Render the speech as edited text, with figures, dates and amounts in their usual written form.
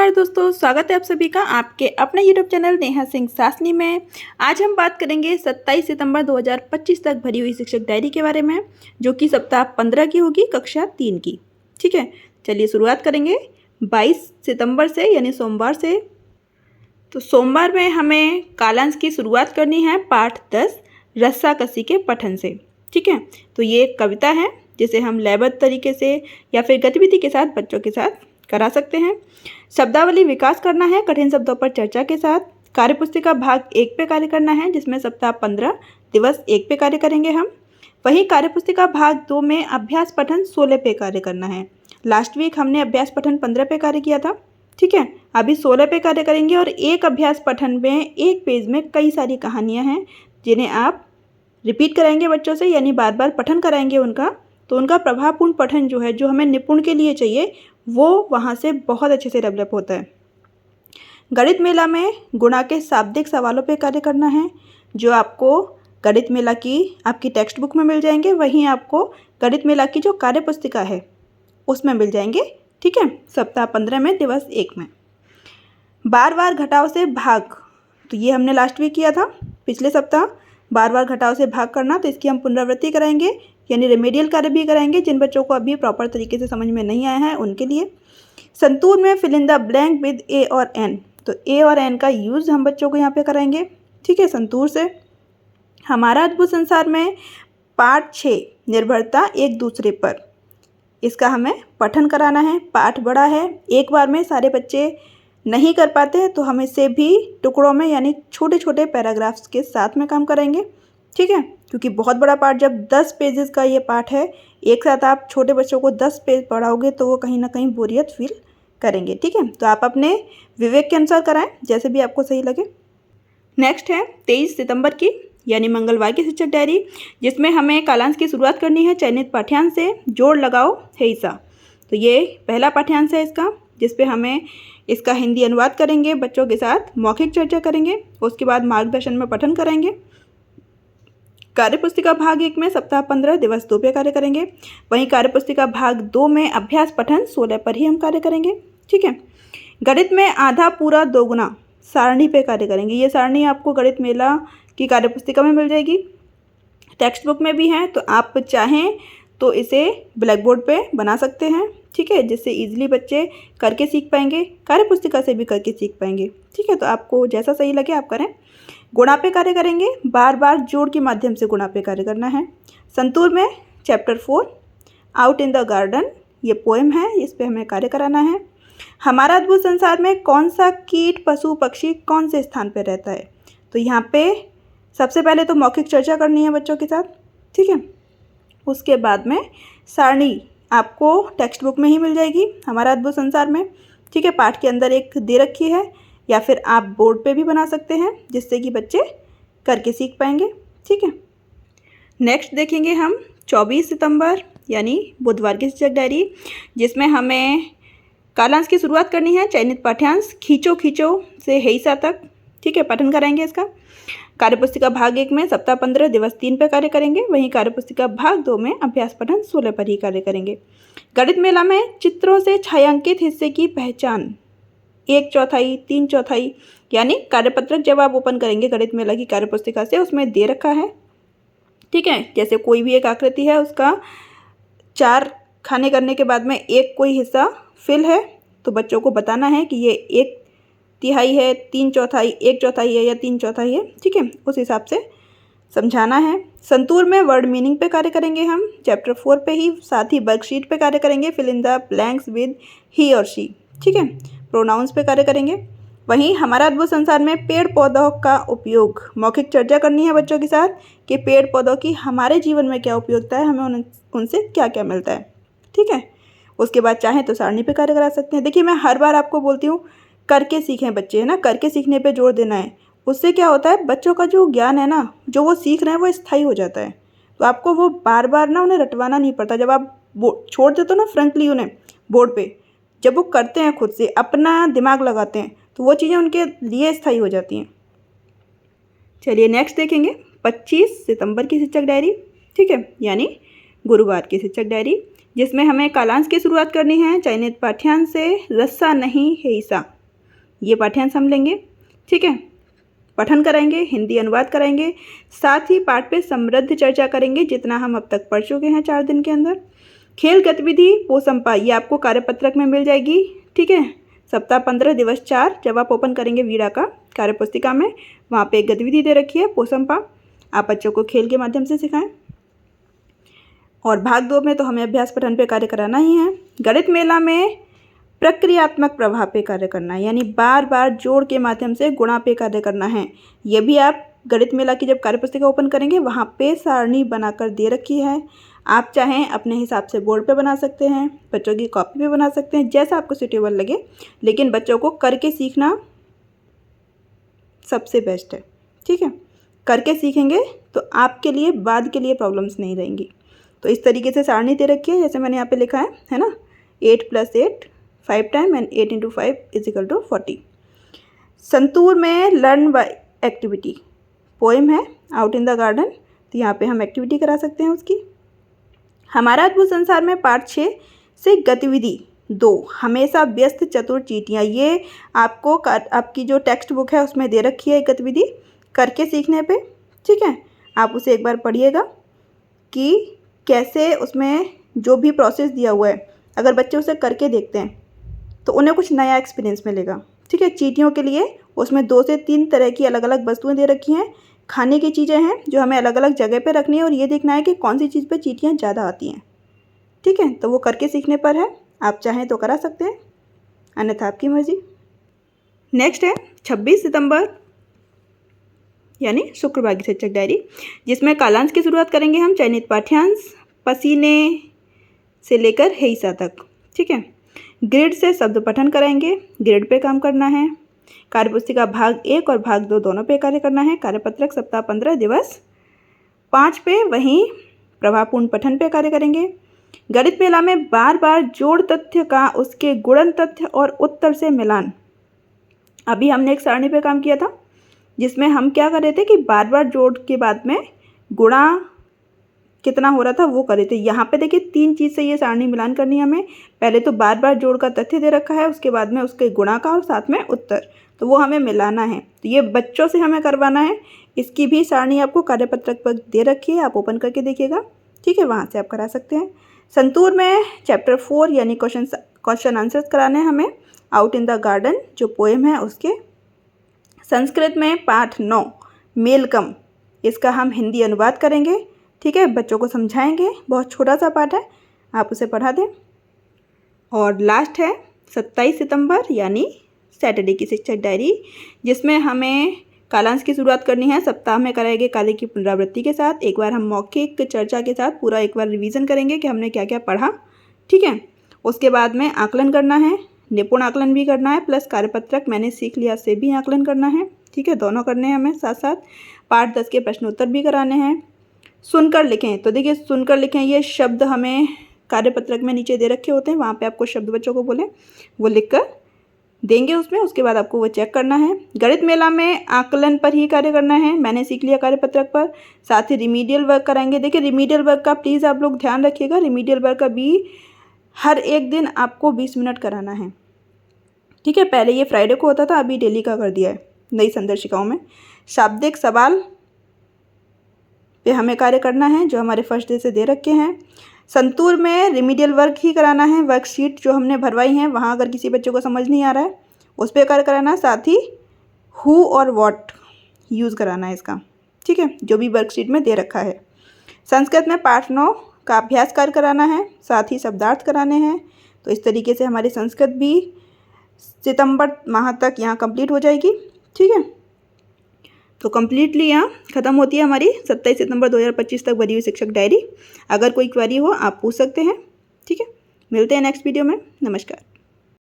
नमस्कार दोस्तों, स्वागत है आप सभी का आपके अपने यूट्यूब चैनल नेहा सिंह सासनी में। आज हम बात करेंगे 27 सितंबर 2025 तक भरी हुई शिक्षक डायरी के बारे में, जो कि सप्ताह 15 की होगी, कक्षा 3 की। ठीक है, चलिए शुरुआत करेंगे 22 सितंबर से, यानी सोमवार से। तो सोमवार में हमें कालांश की शुरुआत करनी है पाठ 10 रस्साकसी के पठन से। ठीक है, तो ये एक कविता है जिसे हम लयबद्ध तरीके से या फिर गतिविधि के साथ बच्चों के साथ करा सकते हैं। शब्दावली विकास करना है कठिन शब्दों पर चर्चा के साथ। कार्यपुस्तिका भाग 1 पे कार्य करना है, जिसमें सप्ताह 15 दिवस 1 पे कार्य करेंगे हम। वहीं कार्यपुस्तिका भाग 2 में अभ्यास पठन 16 पे कार्य करना है। लास्ट वीक हमने अभ्यास पठन 15 पे कार्य किया था। ठीक है, अभी 16 पे कार्य करेंगे और एक अभ्यास पठन में एक पेज में कई सारी कहानियाँ हैं जिन्हें आप रिपीट कराएंगे बच्चों से, यानी बार बार पठन कराएंगे उनका। तो उनका प्रभावपूर्ण पठन जो है, जो हमें निपुण के लिए चाहिए, वो वहाँ से बहुत अच्छे से डेवलप होता है। गणित मेला में गुणा के शाब्दिक सवालों पे कार्य करना है, जो आपको गणित मेला की आपकी टेक्स्ट बुक में मिल जाएंगे। वहीं आपको गणित मेला की जो कार्यपुस्तिका है उसमें मिल जाएंगे। ठीक है, सप्ताह 15 में दिवस 1 में। बार बार घटाव से भाग, तो ये हमने लास्ट वीक किया था, पिछले सप्ताह। बार बार घटाव से भाग करना, तो इसकी हम पुनरावृत्ति कराएंगे, यानी रेमेडियल कार्य भी कराएंगे जिन बच्चों को अभी प्रॉपर तरीके से समझ में नहीं आया है उनके लिए। संतूर में fill in the blank with a और एन, तो ए और एन का यूज़ हम बच्चों को यहाँ पे कराएंगे। ठीक है, संतूर से। हमारा अद्भुत संसार में पाठ 6 निर्भरता एक दूसरे पर, इसका हमें पठन कराना है। पाठ बड़ा है, एक बार में सारे बच्चे नहीं कर पाते हैं, तो हम इसे भी टुकड़ों में, यानी छोटे छोटे पैराग्राफ्स के साथ में काम करेंगे। ठीक है, क्योंकि बहुत बड़ा पाठ, जब 10 पेजेस का ये पाठ है, एक साथ आप छोटे बच्चों को 10 पेज पढ़ाओगे तो वो कहीं ना कहीं बोरियत फील करेंगे। ठीक है, तो आप अपने विवेक के अनुसार कराएं, जैसे भी आपको सही लगे। नेक्स्ट है 23 सितंबर की, यानी मंगलवार की शिक्षक डायरी, जिसमें हमें कालांश की शुरुआत करनी है चयनित पाठ्यांश से। जोड़ लगाओ है ईसा, तो ये पहला पाठ्यांश है इसका, जिसपे हमें इसका हिंदी अनुवाद करेंगे, बच्चों के साथ मौखिक चर्चा करेंगे, उसके बाद मार्गदर्शन में पठन कराएंगे। कार्यपुस्तिका भाग 1 में सप्ताह 15 दिवस 2 पे कार्य करेंगे। वहीं कार्यपुस्तिका भाग 2 में अभ्यास पठन 16 पर ही हम कार्य करेंगे। ठीक है, गणित में आधा पूरा दोगुना सारणी पे कार्य करेंगे। ये सारणी आपको गणित मेला की कार्यपुस्तिका में मिल जाएगी, टेक्स्ट बुक में भी है, तो आप चाहें तो इसे ब्लैक बोर्ड पे बना सकते हैं। ठीक है, जिससे ईजिली बच्चे करके सीख पाएंगे, कार्यपुस्तिका से भी करके सीख पाएंगे। ठीक है, तो आपको जैसा सही लगे आप करें। गुणा पे कार्य करेंगे, बार बार जोड़ के माध्यम से गुणा पे कार्य करना है। संतूर में chapter 4 out in the garden, ये पोएम है, इस पे हमें कार्य कराना है। हमारा अद्भुत संसार में कौन सा कीट पशु पक्षी कौन से स्थान पे रहता है, तो यहाँ पे सबसे पहले तो मौखिक चर्चा करनी है बच्चों के साथ। ठीक है, उसके बाद में सारणी आपको टेक्स्ट बुक में ही मिल जाएगी हमारा अद्भुत संसार में। ठीक है, पाठ के अंदर एक दे रखी है, या फिर आप बोर्ड पे भी बना सकते हैं, जिससे कि बच्चे करके सीख पाएंगे। ठीक है, नेक्स्ट देखेंगे हम 24 सितंबर, यानी बुधवार की शिक्षक डायरी, जिसमें हमें कालांश की शुरुआत करनी है चयनित पाठ्यांश खींचो खींचो से हेईसा तक। ठीक है, पठन कराएंगे इसका। कार्यपुस्तिका भाग 1 में सप्ताह 15 दिवस 3 पे कार्य करेंगे। वहीं कार्यपुस्तिका भाग 2 में अभ्यास पठन 16 पर ही कार्य करेंगे। गणित मेला में चित्रों से छायांकित हिस्से की पहचान 1/4 3/4, यानी कार्यपत्रक जब आप ओपन करेंगे गणित मेला की कार्यपुस्तिका से, उसमें दे रखा है। ठीक है, जैसे कोई भी एक आकृति है, उसका 4 खाने करने के बाद में एक कोई हिस्सा फिल है, तो बच्चों को बताना है कि ये 1/3 है, 3/4, 1/4 है या 3/4 है। ठीक है, उस हिसाब से समझाना है। संतूर में वर्ड मीनिंग पे कार्य करेंगे हम, चैप्टर 4 पे ही, साथ ही वर्कशीट पे कार्य करेंगे fill in the blanks with he और शी। ठीक है, प्रोनाउंस पे कार्य करेंगे। वहीं हमारा अद्भुत संसार में पेड़ पौधों का उपयोग, मौखिक चर्चा करनी है बच्चों के साथ कि पेड़ पौधों की हमारे जीवन में क्या उपयोगिता है, हमें उनसे क्या क्या मिलता है। ठीक है, उसके बाद चाहें तो सारणी पे कार्य करा सकते हैं। देखिए, मैं हर बार आपको बोलती हूँ करके सीखें बच्चे, है ना, करके सीखने पे जोर देना है। उससे क्या होता है, बच्चों का जो ज्ञान है ना, जो वो सीख रहे हैं, वो स्थायी हो जाता है। तो आपको वो बार बार ना उन्हें रटवाना नहीं पड़ता। जब आप छोड़ देते हो ना फ्रेंकली उन्हें बोर्ड पे, जब वो करते हैं खुद से, अपना दिमाग लगाते हैं, तो वो चीज़ें उनके लिए स्थायी हो जाती हैं। चलिए नेक्स्ट देखेंगे 25 सितंबर की शिक्षक डायरी। ठीक है, यानी गुरुवार की शिक्षक डायरी, जिसमें हमें कालांश की शुरुआत करनी है चयनित पाठ्यांश से रस्सा नहीं है ईसा। ये पाठ्यांश हम लेंगे। ठीक है, पठन कराएंगे, हिंदी अनुवाद कराएंगे, साथ ही पाठ पे समृद्ध चर्चा करेंगे जितना हम अब तक पढ़ चुके हैं 4 दिन के अंदर। खेल गतिविधि पोसंपा ये आपको कार्यपत्रक में मिल जाएगी। ठीक है, सप्ताह 15 दिवस 4 जब आप ओपन करेंगे वीड़ा का कार्यपुस्तिका में, वहाँ पे एक गतिविधि दे रखी है पोसंपा, आप बच्चों को खेल के माध्यम से सिखाएं। और भाग 2 में तो हमें अभ्यास पठन पे कार्य कराना ही है। गणित मेला में प्रक्रियात्मक प्रभाव पे कार्य करना है, यानी बार बार जोड़ के माध्यम से गुणा पे कार्य करना है। ये भी आप गणित मेला की जब कार्यपुस्तिका ओपन करेंगे वहाँ पे सारणी बनाकर दे रखी है। आप चाहें अपने हिसाब से बोर्ड पे बना सकते हैं, बच्चों की कॉपी पे बना सकते हैं, जैसा आपको सूटेबल लगे, लेकिन बच्चों को करके सीखना सबसे बेस्ट है। ठीक है, करके सीखेंगे तो आपके लिए बाद के लिए प्रॉब्लम्स नहीं रहेंगी। तो इस तरीके से सारणी दे रखी है, जैसे मैंने यहाँ पे लिखा है ना, 8 + 8 5 टाइम एंड 8 × 5 = 40। संतूर में लर्न बाय एक्टिविटी पोएम है आउट इन द गार्डन, तो यहाँ पे हम एक्टिविटी करा सकते हैं उसकी। हमारा अद्भुत संसार में पाठ 6 से गतिविधि 2 हमेशा व्यस्त चतुर चींटियाँ, ये आपको आपकी जो टेक्स्ट बुक है उसमें दे रखी है गतिविधि करके सीखने पे। ठीक है, आप उसे एक बार पढ़िएगा कि कैसे उसमें जो भी प्रोसेस दिया हुआ है, अगर बच्चे उसे करके देखते हैं तो उन्हें कुछ नया एक्सपीरियंस मिलेगा। ठीक है, चींटियों के लिए उसमें 2 से 3 तरह की अलग अलग वस्तुएं दे रखी हैं, खाने की चीज़ें हैं जो हमें अलग अलग जगह पे रखनी है और ये देखना है कि कौन सी चीज़ पे चींटियाँ ज़्यादा आती हैं। ठीक है, तो वो करके सीखने पर है, आप चाहें तो करा सकते हैं, अन्यथा आपकी मर्जी। नेक्स्ट है 26 सितंबर यानी शुक्रवार की शिक्षक डायरी, जिसमें कालांश की शुरुआत करेंगे हम चयनित पाठ्यांश पसीने से लेकर हेईसा तक। ठीक है, ग्रिड से शब्द पठन कराएंगे, ग्रिड पे काम करना है। कार्यपुस्तिका भाग 1 और भाग 2 दोनों पे कार्य करना है। कार्यपत्रक सप्ताह 15 दिवस 5 पे वहीं प्रभावपूर्ण पठन पे कार्य करेंगे। गणित मेला में बार बार जोड़ तथ्य का उसके गुणन तथ्य और उत्तर से मिलान। अभी हमने एक सारणी पे काम किया था जिसमें हम क्या कर रहे थे कि बार बार जोड़ के बाद में गुणा कितना हो रहा था वो कर रहे थे। यहाँ पे देखिए 3 चीज़ से ये सारणी मिलान करनी है हमें। पहले तो बार बार जोड़ का तथ्य दे रखा है, उसके बाद में उसके गुणा का और साथ में उत्तर, तो वो हमें मिलाना है। तो ये बच्चों से हमें करवाना है। इसकी भी सारणी आपको कार्यपत्रक पर दे रखी है, आप ओपन करके देखिएगा। ठीक है, वहाँ से आप करा सकते हैं। संतूर में चैप्टर 4 यानी क्वेश्चन आंसर्स कराने हैं हमें आउट इन द गार्डन जो पोएम है उसके। संस्कृत में पाठ 9 मेलकम, इसका हम हिंदी अनुवाद करेंगे। ठीक है, बच्चों को समझाएंगे, बहुत छोटा सा पाठ है, आप उसे पढ़ा दें। और लास्ट है 27 सितंबर यानी सैटरडे की शिक्षक डायरी, जिसमें हमें कालांश की शुरुआत करनी है। सप्ताह में कराएंगे कार्य की पुनरावृत्ति के साथ। एक बार हम मौखिक चर्चा के साथ पूरा एक बार रिवीजन करेंगे कि हमने क्या क्या पढ़ा। ठीक है, उसके बाद में आकलन करना है, निपुण आकलन भी करना है, प्लस कार्यपत्रक मैंने सीख लिया से भी आकलन करना है। ठीक है, दोनों करने हैं हमें साथ साथ। पाठ 10 के प्रश्न उत्तर भी कराने हैं। सुनकर लिखें, तो देखिए सुनकर लिखें, ये शब्द हमें कार्यपत्रक में नीचे दे रखे होते हैं, वहाँ पे आपको शब्द बच्चों को बोलें वो लिख कर देंगे उसमें, उसके बाद आपको वो चेक करना है। गणित मेला में आकलन पर ही कार्य करना है, मैंने सीख लिया कार्यपत्रक पर। साथ ही रिमीडियल वर्क कराएंगे। देखिए रिमीडियल वर्क का प्लीज़ आप लोग ध्यान रखिएगा, रिमीडियल वर्क का भी हर एक दिन आपको 20 मिनट कराना है। ठीक है, पहले ये फ्राइडे को होता था, अभी डेली का कर दिया है नई संदर्शिकाओं में। शाब्दिक सवाल पे हमें कार्य करना है जो हमारे फर्स्ट डे से दे रखे हैं। संतूर में रिमीडियल वर्क ही कराना है, वर्कशीट जो हमने भरवाई हैं वहाँ अगर किसी बच्चे को समझ नहीं आ रहा है उस पर कार्य कराना है। साथ ही हु और व्हाट यूज़ कराना है इसका। ठीक है, जो भी वर्कशीट में दे रखा है। संस्कृत में पाठ 9 का अभ्यास कार्य कराना है, साथ ही शब्दार्थ कराने हैं। तो इस तरीके से हमारी संस्कृत भी सितंबर माह तक यहाँ कंप्लीट हो जाएगी। ठीक है, तो कम्प्लीटली यहाँ ख़त्म होती है हमारी 27 सितंबर 2025 तक भरी हुई शिक्षक डायरी। अगर कोई क्वेरी हो आप पूछ सकते हैं। ठीक है, मिलते हैं नेक्स्ट वीडियो में। नमस्कार।